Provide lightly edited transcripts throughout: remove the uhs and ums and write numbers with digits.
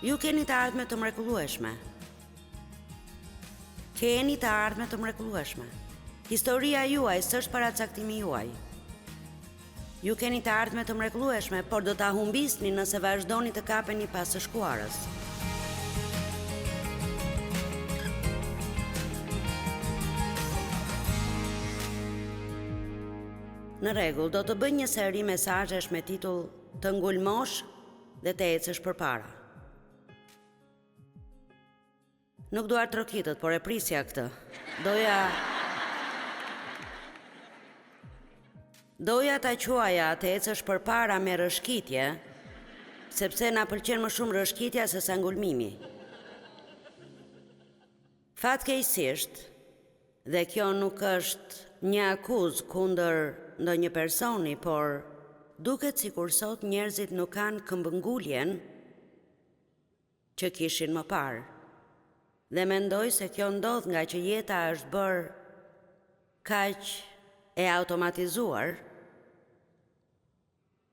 Ju keni të ardhme të mrekullueshme. Keni të ardhme të mrekullueshme. Historia juaj s'është paracaktimi juaj. Ju keni të ardhme të mrekullueshme, por do ta humbisni nëse vazhdoni të kapeni pas së shkuarës. Në rregull, do të bëj një seri mesazhesh me titull Të ngulmosh dhe të ecësh përpara. Nuk dua trokitët, por e prisja këtë. Doja ta quaja të ecësh përpara me rëshkitje, sepse na pëlqen më shumë rëshkitja se sa ngulmimi. Fatkeqësisht, dhe kjo nuk është një akuzë kundër ndonjë personi, por duket sikur sot njerëzit nuk kanë këmbënguljen që kishin më parë. Dhe mendoj se kjo ndodh nga që jeta është bërë kaq e automatizuar,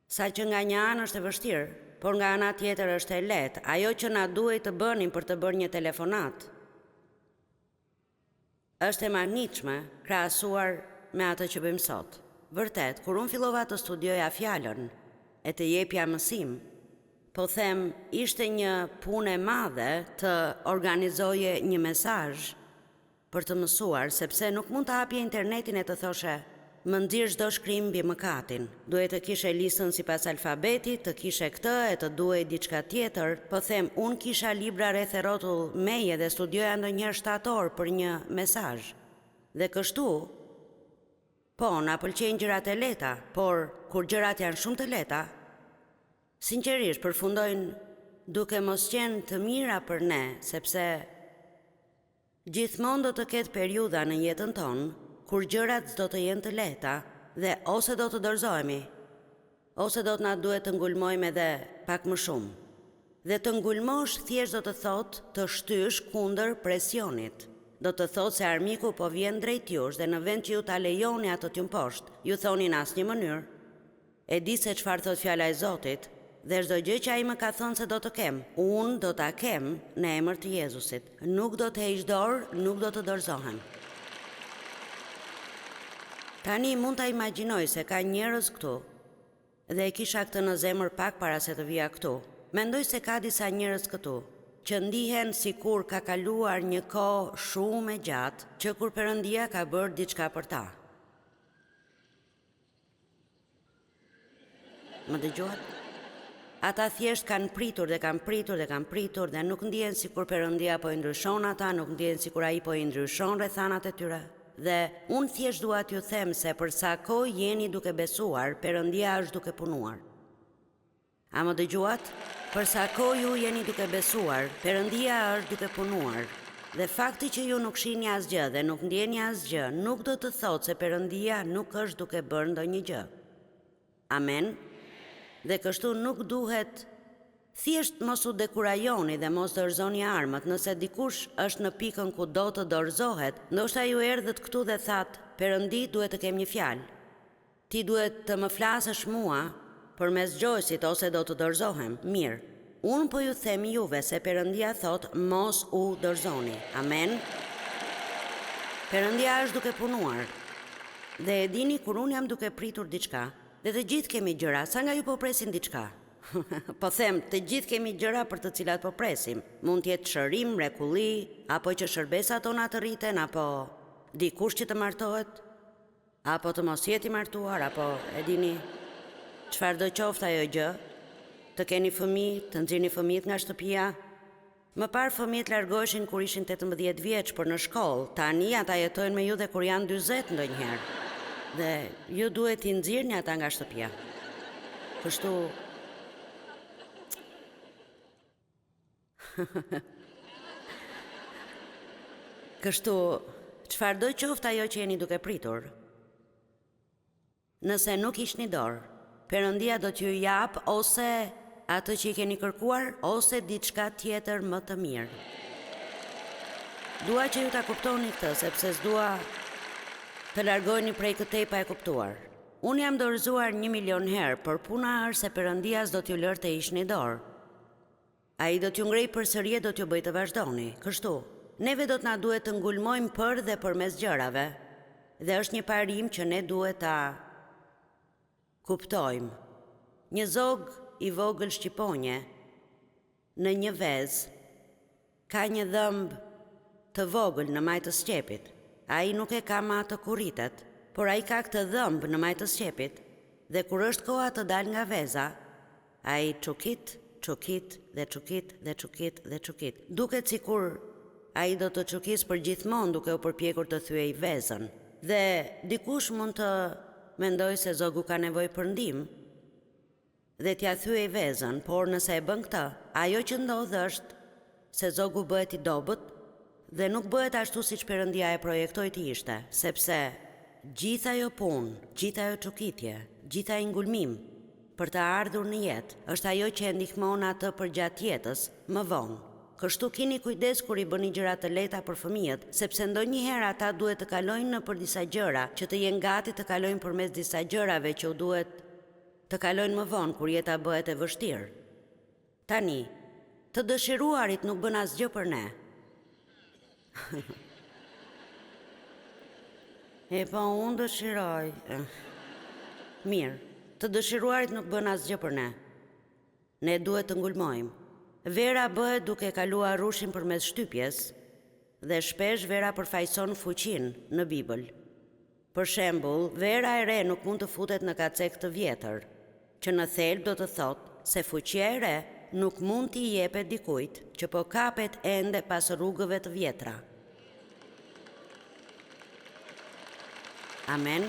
sa që nga një anë është e vështirë, por nga ana tjetër është e lehtë. Ajo që na duhet të bënim për të bërë një telefonat është e mahnitshme krahasuar me atë që bëjmë sot. Vërtet, kur unë fillova të studioja fjalën e të jepja mësim, po them, ishte një punë e madhe të organizoje një mesazh për të mësuar, sepse nuk mund të hapje internetin e të thoshe më nxirr çdo shkrim mbi mëkatin. Duhet të kishe listën sipas alfabetit, të kishe këtë e të duhej diçka tjetër. Po them, unë kisha libra rreth e rrotull meje dhe studioja ndonjëherë 7 orë për një mesazh. Dhe kështu, po, na pëlqejnë gjërat e lehta, por kur gjërat janë shumë të lehta, sinqerisht përfundojnë duke mos qenë të mira për ne, sepse gjithmonë do të ketë periudha në jetën tonë kur gjërat do të jenë të lehta dhe ose do të dorëzohemi, ose do të na duhet të ngulmojmë edhe pak më shumë. Dhe të ngulmosh thjesht do të thotë të shtysh kundër presionit. Do të thotë se armiku po vjen drejt jush dhe në vend që ju ta lejoni atë t'ju poshtë, ju thoni në asnjë mënyrë. E di se çfarë thot fjala e Zotit, dhe çdo gjë që ai më ka thënë se do të kem, unë do ta kem në emër të Jezusit. Nuk do të heq dorë, nuk do të dorëzohem. Tani mund ta imagjinoj se ka njerëz këtu, dhe e kisha këtë në zemër pak para se të vija këtu. Mendoj se ka disa njerëz këtu që ndihen sikur ka kaluar një kohë shumë e gjatë që kur Perëndia ka bërë diçka për ta. Më dëgjohet? Ata thjesht kanë pritur dhe nuk ndihen sikur Perëndia po i ndryshon ata, nuk ndihen sikur ai po i ndryshon rrethanat e tyre. Dhe unë thjesht dua t'ju them se për sa kohë jeni duke besuar, Perëndia është duke punuar. A më dëgjuat? Për sa kohë ju jeni duke besuar, Perëndia është duke punuar. Dhe fakti që ju nuk shihni asgjë dhe nuk ndjeni asgjë, nuk do të thotë se Perëndia nuk është duke bërë ndonjë gjë. Amen. Dhe kështu nuk duhet thjesht mos u dekurajoni dhe mos dorëzoni armët. Nëse dikush është në pikën ku do të dorëzohet, ndoshta ju erdhët këtu dhe thatë, Perëndi, duhet të kem një fjalë. Ti duhet të më flasësh mua përmes Joyce-it ose do të dorëzohem. Mirë. Unë po ju them juve se Perëndia thot mos u dorëzoni. Amen. Perëndia është duke punuar. Dhe e dini kur unë jam duke pritur diçka, dhe të gjithë kemi gjëra, sa nga ju po presin diçka. Po them, të gjithë kemi gjëra për të cilat po presim. Mund t'jetë shërim, mrekulli, apo që shërbesat tona të rriten, apo dikush që të martohet, apo të mos jeti martuar, apo e dini çfarë do qoftë ajo gjë, të keni fëmijë, të nxirni fëmijët nga shtëpia. Më parë fëmijët largoheshin kur ishin 18 vjeç për në shkollë, tani ata jetojnë me ju dhe kur janë 40 ndonjëherë. Dhe ju duhet t'i nxirni ata nga shtëpia. Kështu Kështu, çfarë do qoftë ajo që jeni duke pritur, nëse nuk ishni dorë, Perëndia do t'ju jap ose atë që i keni kërkuar, ose diçka tjetër më të mirë. Dua që ju ta kuptoni këtë, sepse s'dua të largoheni prej këtej pa e kuptuar. Unë jam dorëzuar 1 milion herë, por puna është se Perëndia s'do t'ju lërë të ishni dorë. A I do t'ju ngrej për sërje, do t'ju bëj të vazhdoni. Kështu, neve do t'na duhet të ngulmojmë për dhe përmes gjërave, dhe është një parim që ne duhet ta kuptojmë. Një zog I vogël shqiponje në një vezë ka një dhëmb të vogël në majtë të sqepit. Ai nuk e ka ma të kuritet, por ai ka këtë dhëmb në majtë të sqepit, dhe kur është koha të dal nga veza, ai çukit dhe çukit dhe çukit dhe çukit. Duket sikur ai do të çukis për gjithmonë duke u përpjekur të thyej vezën. Dhe dikush mund të mendoj se zogu ka nevojë për ndihmë dhe t'ja thyej vezën, por nëse e bën këtë, ajo që ndodh është se zogu bëhet I dobët dhe nuk bëhet ashtu siç Perëndia e projektoi të ishte, sepse gjithë ajo punë, gjithë ajo çukitje, gjithë ai ngulmim për të ardhur në jetë, është ajo që e ndihmon atë për gjatë jetës më vonë. Kështu keni kujdes kur I bëni gjëra të lehta për fëmijët, sepse ndonjëherë ata duhet të kalojnë nëpër disa gjëra që të jenë gati të kalojnë përmes disa gjërave që u duhet të kalojnë më vonë kur jeta bëhet e vështirë. Tani, të dëshiruarit nuk bën asgjë për ne. E po unë dëshiroj. Mirë, të dëshiruarit nuk bën asgjë për ne. Ne duhet të ngulmojmë. Vera bëhet duke kaluar rrushin përmes shtypjes, dhe shpesh vera përfaqëson fuqinë në Bibël. Për shembull, vera e re nuk mund të futet në kacek të vjetër, që në thelb do të thotë se fuqia e re nuk mund t'i jepet dikujt që po kapet ende pas rrugëve të vjetra. Amen.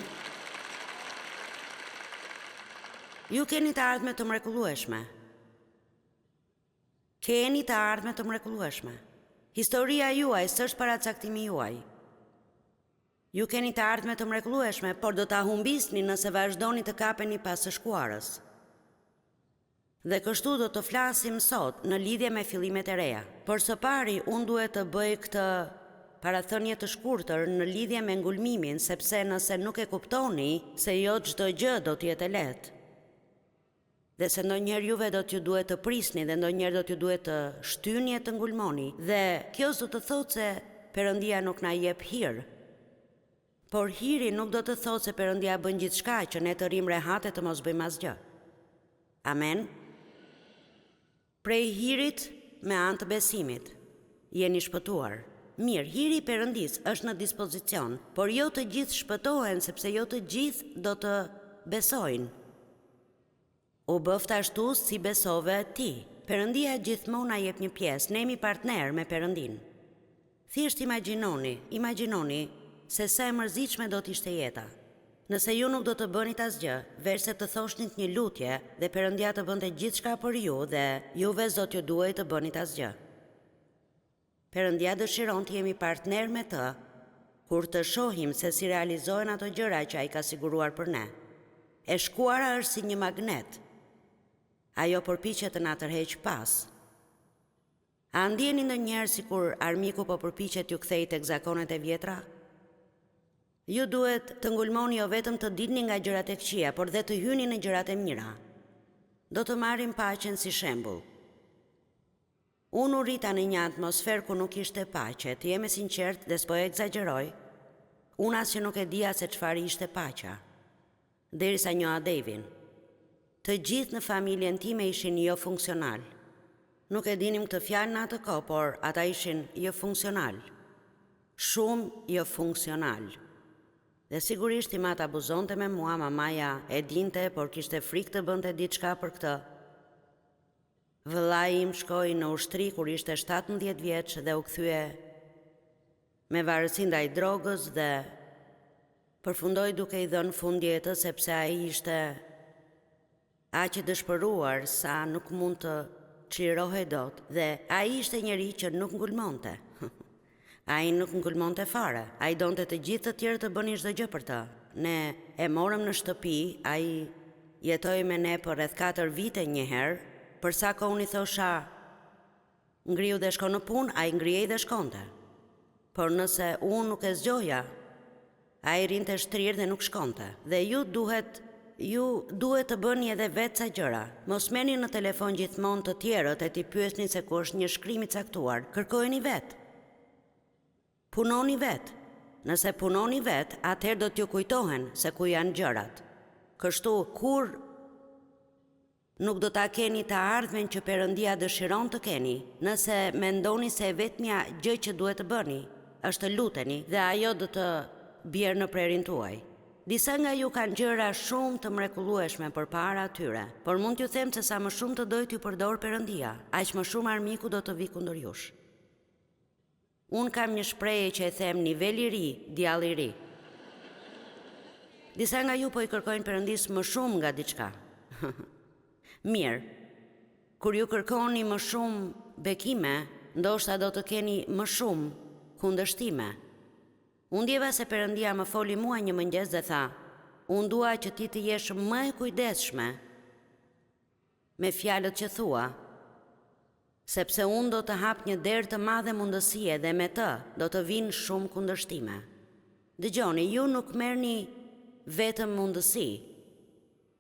Ju keni të ardhme të mrekullueshme. Keni të ardhme të mrekullueshme. Historia juaj s'është paracaktimi juaj. Ju keni të ardhme të mrekullueshme, por do ta humbisni nëse vazhdoni të kapeni pas së shkuarës. Dhe kështu do të flasim sot në lidhje me fillimet e reja. Por së pari, unë duhet të bëj këtë parathënie të shkurtër në lidhje me ngulmimin, sepse nëse nuk e kuptoni se jo çdo gjë do t'jetë e lehtë, dhe se ndonjëherë juve do t'ju duhet të prisni dhe ndonjëherë do t'ju duhet të shtyni e të ngulmoni, dhe kjo s'do të thotë se Perëndia nuk na jep hir. Por hiri nuk do të thotë se Perëndia bën gjithçka që ne të rrim rehat e të mos bëjmë asgjë. Amen. Prej hirit me anë të besimit jeni shpëtuar. Mirë, hiri I Perëndis është në dispozicion, por jo të gjithë shpëtohen sepse jo të gjithë do të besojnë. U bëft ashtu si besove ti. Perëndia gjithmonë na jep një pjesë, ne jemi partner me Perëndin. Thjesht imagjinoni se sa e mërzitshme do t'ishte jeta. Nëse ju nuk do të bënit asgjë, veçse të thoshnit një lutje dhe Perëndia të bënte gjithçka për ju dhe juve s'do t'ju duhej të bënit asgjë. Perëndia dëshiron të jemi partner me të, kur të shohim se si realizohen ato gjëra që ai ka siguruar për ne. E shkuara është si një magnet. Ajo përpiqet të na tërheq pas. A ndjeni ndonjëherë sikur armiku po përpiqet ju kthej tek zakonet e vjetra? Ju duhet të ngulmoni jo vetëm të dilni nga gjërat e këqija, por dhe të hyni në gjërat e mira. Do të marrim paqen si shembull. Unë u rita në një atmosferë ku nuk ishte paqe, të jem e sinqert dhe s'po egzagjeroj. Unë as që nuk e dija se çfarë ishte paqja, derisa njoha Devin. Të gjithë në familjen time ishin jo funksional. Nuk e dinim këtë fjalë në atë kohë, por ata ishin jo funksional. Shumë jo funksional. Dhe sigurisht I mat abuzonte me mua, mamaja e dinte, por kishte frikë të bënte diçka për këtë. Vëllai im shkoi në ushtri kur ishte 17 vjeç dhe u kthye me varësi ndaj drogës dhe përfundoi duke I dhënë fund jetës sepse ai ishte aq I dëshpëruar sa nuk mund të çlirohej dot dhe ai ishte njeri që nuk ngulmonte. Ai nuk ngulmonte fare. Ai donte të gjithë të tjerë të bënin çdo gjë për të. Ne e morëm në shtëpi, ai jetoi me ne për rreth 4 vite një herë, për sa kohë unë I thosha ngriu dhe shko në punë, ai ngrihej dhe shkonte. Por nëse unë nuk e zgjoja, ai rinte shtrirë dhe nuk shkonte. Dhe ju duhet ju duhet të bëni edhe vetë ca gjëra. Mos merrni në telefon gjithmonë të tjerët e t'i pyesni se ku është një shkrim i caktuar. Kërkojeni vetë. Punoni vetë. Nëse punoni vetë, atëherë do t'ju kujtohen se ku janë gjërat. Kështu, kur nuk do ta keni të ardhmen që Perëndia dëshiron të keni, nëse mendoni se vetmja gjë që duhet të bëni është të luteni dhe ajo do të bjerë në prerin tuaj. Disa nga ju kanë gjëra shumë të mrekullueshme përpara atyre, por mund t'ju them se sa më shumë të doj t'ju përdor Perëndia, aq më shumë armiku do të vi kundër jush. Unë kam një shprehje që e them nivel i ri, djall i ri. Disa nga ju po i kërkojnë Perëndis më shumë nga diçka. Mirë, kur ju kërkoni më shumë bekime, ndoshta do të keni më shumë kundërshtime. Unë ndjeva se Perëndia më foli mua një mëngjes dhe tha, unë dua që ti të jesh më e kujdesshme me fjalët që thua, sepse unë do të hap një derë të madhe mundësie dhe me të do të vinë shumë kundërshtime. Dëgjoni, ju nuk merrni vetëm mundësi,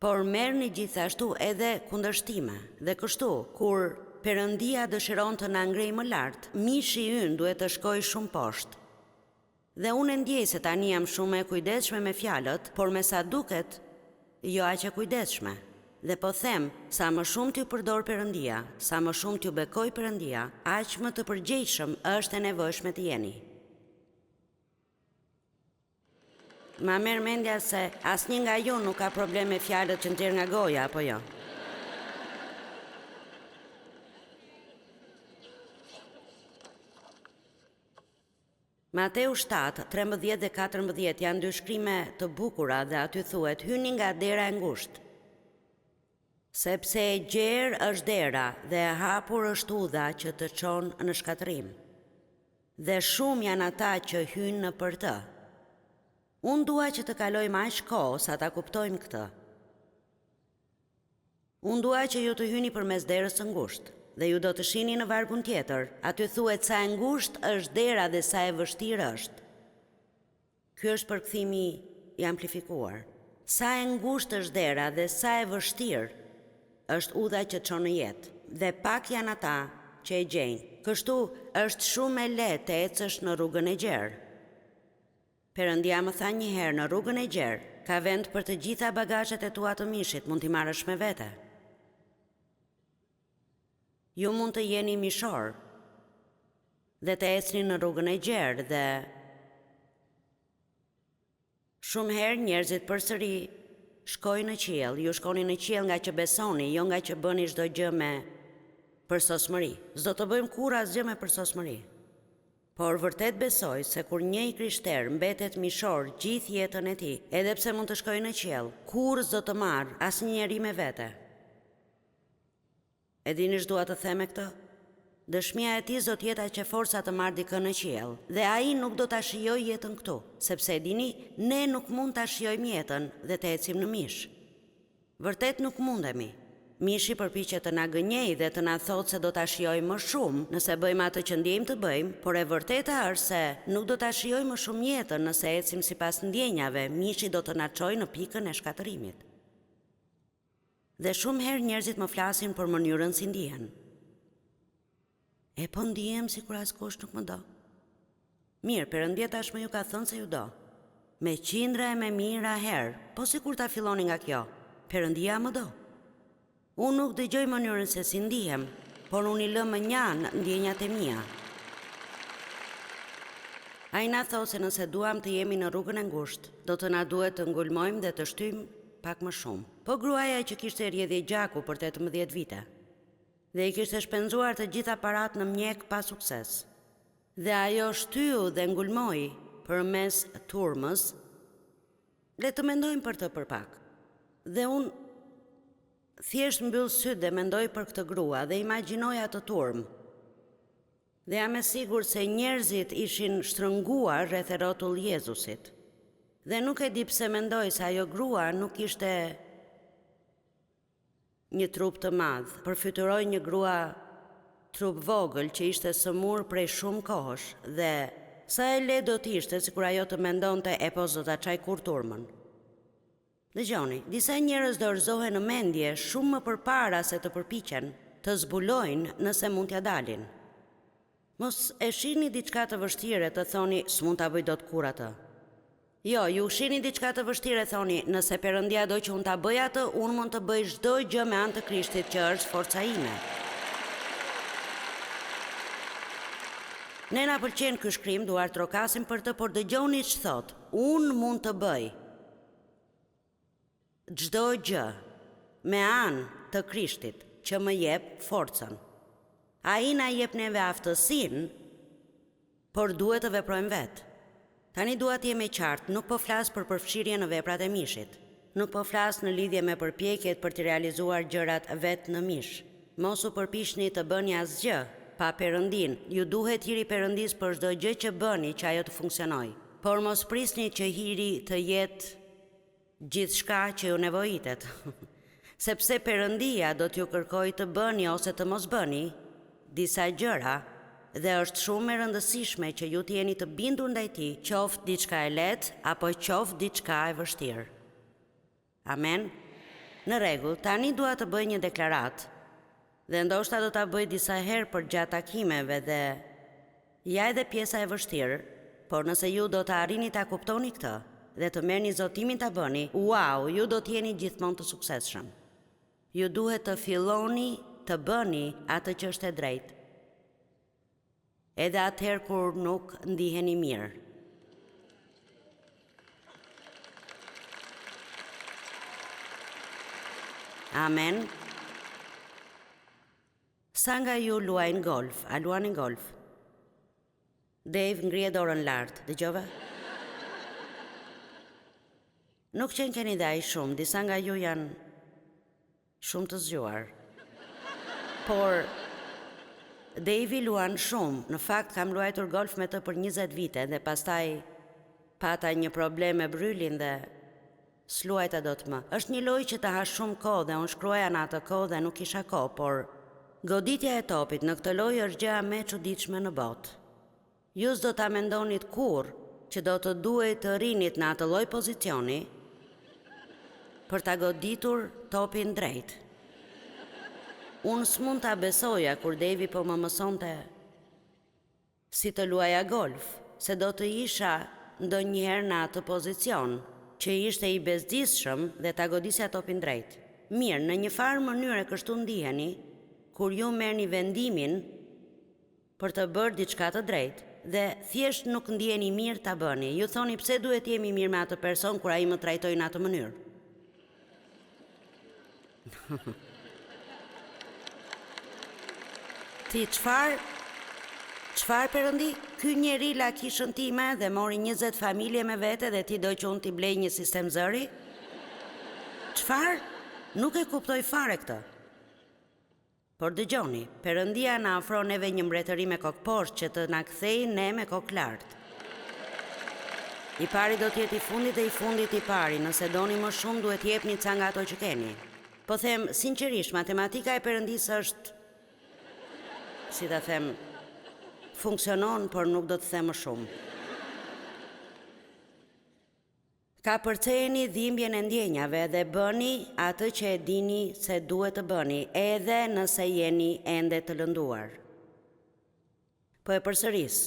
por merrni gjithashtu edhe kundërshtime. Dhe kështu, kur Perëndia dëshiron të na ngrejë më lart, mishi ynë duhet të shkojë shumë poshtë. Dhe unë ndjej se tani jam shumë e kujdesshme me fjalët, por me sa duket, jo aq e kujdesshme. Dhe po them, sa më shumë t'ju përdor Perëndia, sa më shumë t'ju bekoj Perëndia, aq më të përgjegjshëm është e nevojshme të jeni. Ma merr mendja se asnjë nga ju nuk ka problem me fjalët që nxjerr nga goja, apo jo? Mateu 7, 13 dhe 14 janë dy shkrime të bukura dhe aty thuhet hyni nga dera e ngushtë. Sepse e gjerë është dera dhe e hapur është udha që të çon në shkatërim. Dhe shumë janë ata që hynë në për të. Unë dua që të kalojmë aq kohë sa ta kuptojmë këtë. Unë dua që ju të hyni përmes derës së ngushtë. Dhe ju do të shihni në vargun tjetër, aty thuhet sa e ngushtë është dera dhe sa e vështirë është. Ky është përkthimi i amplifikuar. Sa e ngushtë është dera dhe sa e vështirë është udha që çon në jetë, dhe pak janë ata që e gjejnë. Kështu është shumë e lehtë të ecësh në rrugën e gjerë. Perëndia më tha një herë, në rrugën e gjerë ka vend për të gjitha bagazhet e tua të mishit, mund t'i marrësh me vete. Ju mund të jeni mishor dhe të ecni në rrugën e gjerë dhe shumë herë njerëzit përsëri shkojnë në qiell. Ju shkoni në qiell nga që besoni, jo nga që bëni çdo gjë me përsosmëri. S'do të bëjmë kurrë asgjë me përsosmëri. Por vërtet besoj se kur një i krishter mbetet mishor gjithë jetën e tij, edhe pse mund të shkojë në qiell, kurrë s'do të marr asnjë njeri me vete. E dini ç'dua të them me këtë? Dëshmia e tij do të jetë që forca të marrë dikën në qiell, dhe ai nuk do ta shijojë jetën këtu, sepse e dini, ne nuk mund ta shijojmë jetën dhe të ecim në mish. Vërtet nuk mundemi. Mishi përpiqet të na gënjejë dhe të na thotë se do ta shijojë më shumë nëse bëjmë atë që ndjejmë të bëjmë, por e vërteta është se nuk do ta shijojë më shumë jetën nëse ecim sipas ndjenjave. Mishi do të na çojë në pikën e shkatërimit. Dhe shumë herë njerëzit më flasin për mënyrën si ndihen. E po ndihem sikur askush nuk më do. Mirë, Perëndia tashmë ju ka thënë se ju do. Me qindra e me mira herë, po sikur ta filloni nga kjo. Perëndia më do. Unë nuk dëgjoj mënyrën se si ndihem, por unë i lë më njanë ndjenjat e mia. Ai na thotë se nëse duam të jemi në rrugën e ngushtë, do të na duhet të ngulmojmë dhe të shtyjmë pak më shumë. Po gruaja që kishte rrjedhje gjaku për 18 vite dhe i kishte shpenzuar të gjitha parat në mjek pa sukses. Dhe ajo shtyu dhe ngulmoi përmes turmës. Le të mendojmë për të për pak. Dhe unë thjesht mbyll sytë dhe mendoj për këtë grua dhe imagjinoj atë turmë. Dhe jam e sigurt se njerëzit ishin shtrënguar rreth e rrotull Jezusit. Dhe nuk e di pse mendoj se ajo grua nuk ishte një trup të madh, përfytyroi një grua trup vogël që ishte sëmur prej shumë kohësh dhe sa e lehtë do t'ishte sikur ajo të mendonte e po do ta çaj kur turmën. Dëgjoni, disa njerëz dorëzohen në mendje shumë më përpara se të përpiqen të zbulojnë nëse mund t'ja dalin. Mos e shihni diçka të vështirë të thoni s'mund ta bëj dot kur atë. Jo, ju shihni diçka të vështirë thoni nëse Perëndia do që unë ta bëj atë, unë mund të bëj çdo gjë me anë të Krishtit që është forca ime. Ne na pëlqen ky shkrim, duar trokasim për të, por dëgjoni që thot, unë mund të bëj çdo gjë me anë të Krishtit që më jep forcën. Ai na jep neve aftësinë, por duhet të veprojmë vetë. Tani dua të jemi qartë, nuk po flas për përfshirje në veprat e mishit. Nuk po flas në lidhje me përpjekjet për të realizuar gjërat vetë në mish. Mos u përpiqni të bëni asgjë pa Perëndin. Ju duhet hiri Perëndis për çdo gjë që bëni që ajo të funksionojë. Por mos prisni që hiri të jetë gjithçka që ju nevojitet. Sepse Perëndia do t'ju kërkojë të bëni ose të mos bëni disa gjëra, dhe është shumë e rëndësishme që ju të jeni të bindur ndaj tij, qoftë diçka e lehtë apo qoftë diçka e vështirë. Amen. Në rregull, tani dua të bëj një deklaratë dhe ndoshta do ta bëj disa herë për gjatë takimeve dhe ja edhe pjesa e vështirë, por nëse ju do të arrini ta kuptoni këtë dhe të merrni zotimin ta bëni, wow, ju do të jeni gjithmonë të suksesshëm. Ju duhet të filloni të bëni atë që është e drejtë. Edhe atëherë kur nuk ndiheni mirë. Amen. Sa nga ju luajnë golf? A luani golf? Dave ngrije dorën lart, dëgjova? Nuk qenë keni dhaj shumë, disa nga ju janë shumë të zgjuar. Por Devi luan shumë, në fakt kam luajtur golf me të për 20 vite dhe pastaj pata një problem me brylin dhe s'luajta dot më. Është një lojë që të ha shumë kohë dhe unë shkruaja në atë kohë dhe nuk kisha kohë, por goditja e topit në këtë lojë është gjëja më e çuditshme në botë. Ju s'do ta mendonit kurrë që do të duhet të rinit në atë lloj pozicioni për ta goditur topin drejt. Unë s'mund ta besoja kur Devi po më mësonte si të luaja golf, se do të isha ndonjëherë në atë pozicion që ishte i bezdisshëm dhe ta godisja topin drejt. Mirë, në një farë mënyrë kështu ndiheni kur ju merrni vendimin për të bërë diçka të drejtë dhe thjesht nuk ndiheni mirë ta bëni. Ju thoni pse duhet jemi mirë me atë person kur ai më trajtoi në atë mënyrë. Ti çfarë Perëndi? Ky njeri la kishën time dhe mori 20 familje me vete dhe ti do që unë t'i blej një sistem zëri? Çfarë? Nuk e kuptoj fare këtë. Por dëgjoni, Perëndia na ofron neve një mbretëri me kokë poshtë që të na kthejë ne me kokë lart. I pari do t'jetë i fundit dhe i fundit i pari. Nëse doni më shumë duhet jepni ca nga ato që keni. Po them sinqerisht, matematika e Perëndisë është, si ta them, funksionon, por nuk do të them më shumë. Ka përcejeni dhimbjen e ndjenjave dhe bëni atë që e dini se duhet të bëni, edhe nëse jeni ende të lënduar. Po e përsëris.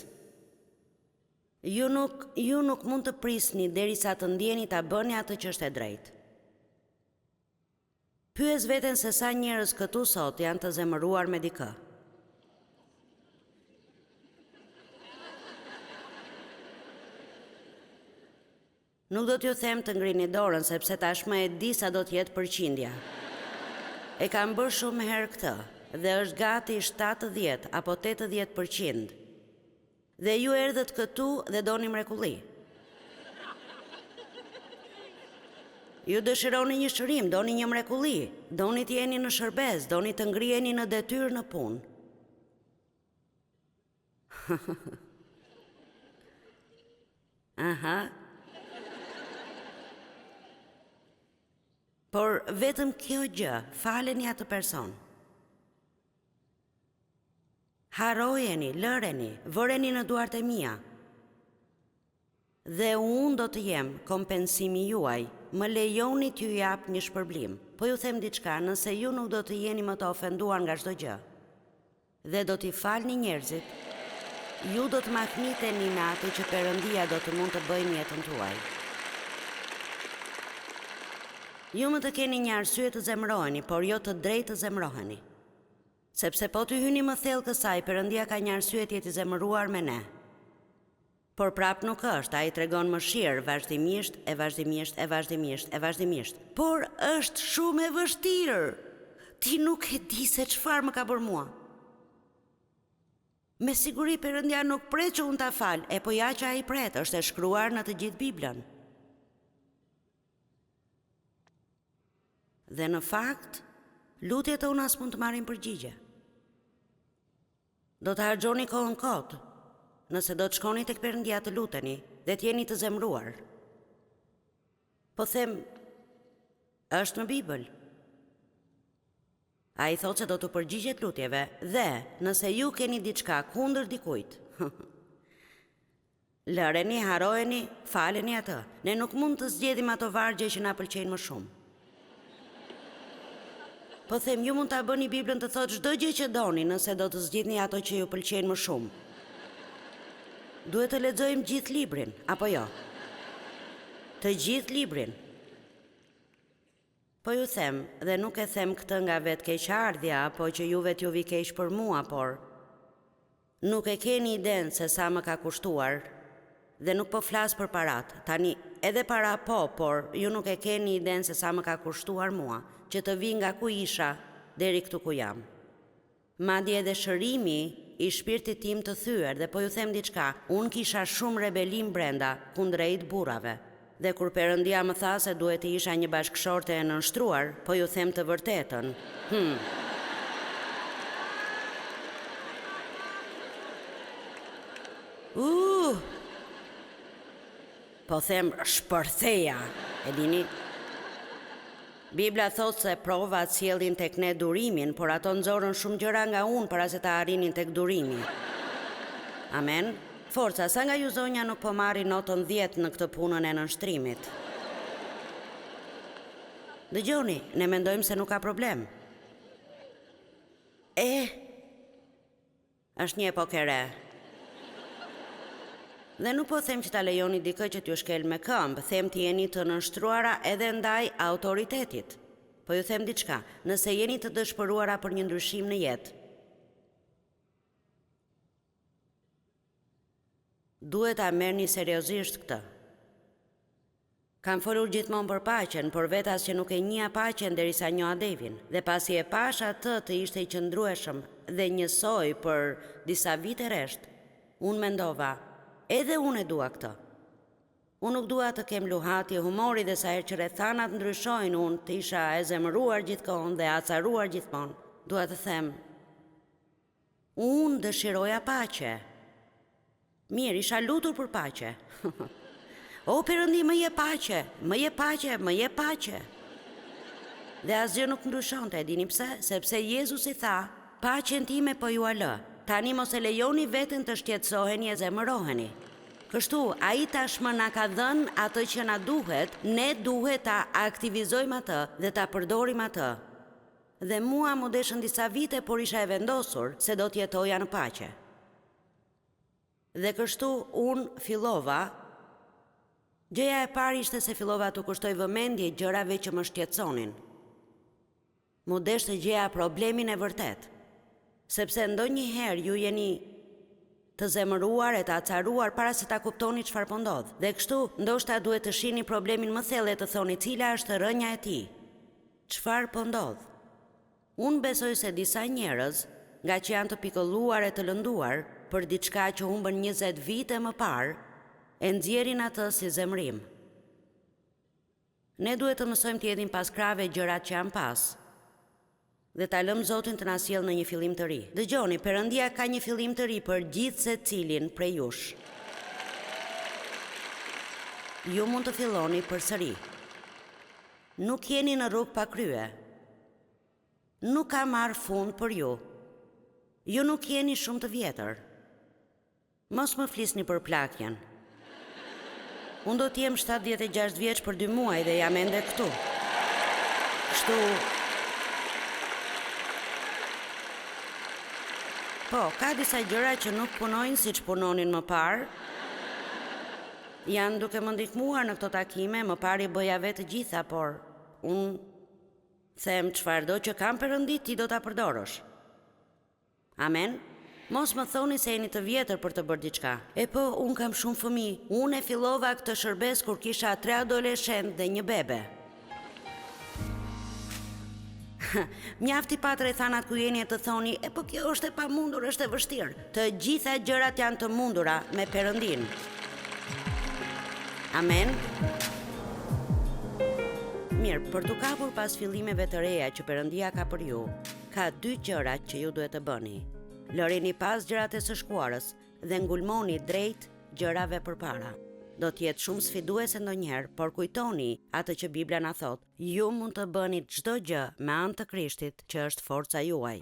Ju nuk mund të prisni derisa të ndjeni ta bëni atë që është e drejtë. Pyes veten se sa njerëz këtu sot janë të zemëruar me dikë. Nuk do t'ju them të ngrini dorën, sepse tashmë e di sa do t'jetë përqindja. E kam bërë shumë herë këtë, dhe është gati 70 apo 80%. Dhe ju erdhët këtu dhe doni mrekulli. Ju dëshironi një shërim, doni një mrekulli, doni t'jeni në shërbes, doni të ngriheni në detyrë në punë. Aha. Por vetëm kjo gjë, faleni atë person. Harojeni, lëreni, vëreni në duart e mia. Dhe unë do të jem kompensimi juaj më lejoni t'ju jap një shpërblim. Po ju them diçka, nëse ju nuk do të jeni më të ofenduar nga çdo gjë dhe do t'i falni njerëzit, ju do të mahniteni në atë që Perëndia do të mund të bëjë në jetën tuaj. Ju më të keni një arsye të zemroheni, por jo të drejtë të zemroheni. Sepse po të hyni më thellë kësaj, Perëndia ka një arsye të jetë i zemëruar me ne. Por prap nuk është, ai tregon mëshirë vazhdimisht, vazhdimisht. Por është shumë e vështirë. Ti nuk e di se çfarë më ka bërë mua. Me siguri Perëndia nuk pret që unë ta fal, po ja që ai pret, është e shkruar në të gjithë Biblën. Dhe në fakt, lutjet e unë as mund të marrin përgjigje. Do të harxhoni kohën kot, nëse do të shkoni tek Perëndia të luteni dhe të jeni të zemruar. Po them, është në Bibël. Ai thotë se do të përgjigjet lutjeve dhe nëse ju keni diçka kundër dikujt, lëreni, harojeni, faleni atë. Ne nuk mund të zgjedhim ato vargje që na pëlqejnë më shumë. Po them, ju mund ta bëni Biblën të thotë çdo gjë që doni, nëse do të zgjidhni ato që ju pëlqejnë më shumë. Duhet të lexojmë gjithë librin, apo jo? Të gjithë librin. Po ju them, dhe nuk e them këtë nga vetë keqardhja, po që juve t'ju vi keq për mua, por nuk e keni idenë se sa më ka kushtuar, dhe nuk po flas për parat. Tani, edhe para po, por ju nuk e keni idenë se sa më ka kushtuar mua, që të vi nga ku isha deri këtu ku jam. Madje edhe shërimi i shpirtit tim të thyer, dhe po ju them diçka, unë kisha shumë rebelim brenda kundrejt burrave. Dhe kur Perëndia më tha se duhet të isha një bashkëshorte e nënshtruar, po ju them të vërtetën. Po them shpërtheja, e dini? Bibla thot se provat sjellin tek ne durimin, por ato nxorën shumë gjëra nga unë para se ta arrinin tek durimi. Amen. Forca, sa nga ju zonja nuk po marri notën 10 në këtë punën e nënshtrimit? Dëgjoni, ne mendojmë se nuk ka problem. Është një epokë e re. Dhe nuk po them që ta lejoni dikë që t'ju shkel me këmbë, them të jeni të nënshtruara edhe ndaj autoritetit. Po ju them diçka, nëse jeni të dëshpëruara për një ndryshim në jetë, duhet ta merrni seriozisht këtë. Kam folur gjithmonë për paqen, por vetas që nuk e njeh paqen derisa njoha devin. Dhe pasi e pash atë të ishte i qëndrueshëm dhe njësoj për disa vite rresht, unë mendova, edhe unë e dua këtë. Unë nuk dua të kem luhatje humori dhe sa herë që rrethanat ndryshojnë, unë të isha e zemëruar gjithkohon dhe acaruar gjithmonë. Dua të them, unë dëshiroja paqe. Mirë, isha lutur për paqe. O Perëndi, më je paqe, më je paqe, më je paqe. Dhe asgjë nuk ndryshonte, e dini pse? Sepse Jezusi tha, paqen time po ju a lë. Tani mos e lejoni veten të shqetësoheni e zemëroheni. Kështu, ai tashmë na ka dhënë atë që na duhet, ne duhet ta aktivizojmë atë dhe ta përdorim atë. Dhe mua më deshën disa vite, por isha e vendosur se do të jetoja në paqe. Dhe kështu unë fillova, gjëja e parë ishte se fillova të kushtoj vëmendje gjërave që më shqetësonin. Mu desh të gjeja problemin e vërtet, sepse ndonjëherë ju jeni të zemëruar e të acaruar para se ta kuptoni çfarë po ndodh. Dhe kështu ndoshta duhet të shihni problemin më thellë e të thoni cila është rënja e tij. Çfarë po ndodh? Unë besoj se disa njerëz, nga që janë të pikëlluar e të lënduar për diçka që humbën 20 vite më parë, e nxjerrin atë si zemrim. Ne duhet të mësojmë të jetim pas krave gjërat që janë pas, dhe ta lëm Zotin të na sjellë në një fillim të ri. Dëgjoni, Perëndia ka një fillim të ri për gjithë secilin prej jush. Ju mund të filloni përsëri. Nuk jeni në rrugë pa krye. Nuk ka marrë fund për ju. Ju nuk jeni shumë të vjetër. Mos më flisni për plakjen. Unë do t'jem 76 vjeç për 2 muaj dhe jam ende këtu. Kështu... Po, ka disa gjëra që nuk punojnë si që punonin më parë. Janë duke më ndihmuar në këto takime, më parë i bëja vetë gjitha, por unë them çfarëdo që kam Perëndit ti do ta përdorosh. Amen. Mos më thoni se jeni të vjetër për të bërë diçka. E po, unë kam shumë fëmijë. Unë e fillova këtë shërbes kur kisha 3 adoleshent dhe 1 bebe. Mjafti pa rrethanat ku jeni e të thoni, e po kjo është e pamundur, është e vështirë. Të gjitha gjërat janë të mundura me Perëndin. Amen. Mirë, për të kapur pas fillimeve të reja që Perëndia ka për ju, ka 2 gjëra që ju duhet të bëni. Lërini pas gjërat e së shkuarës dhe ngulmoni drejt gjërave përpara. Do t'jetë shumë sfiduese ndonjëherë, por kujtoni atë që Bibla na thot, ju mund të bëni çdo gjë me anë të Krishtit që është forca juaj.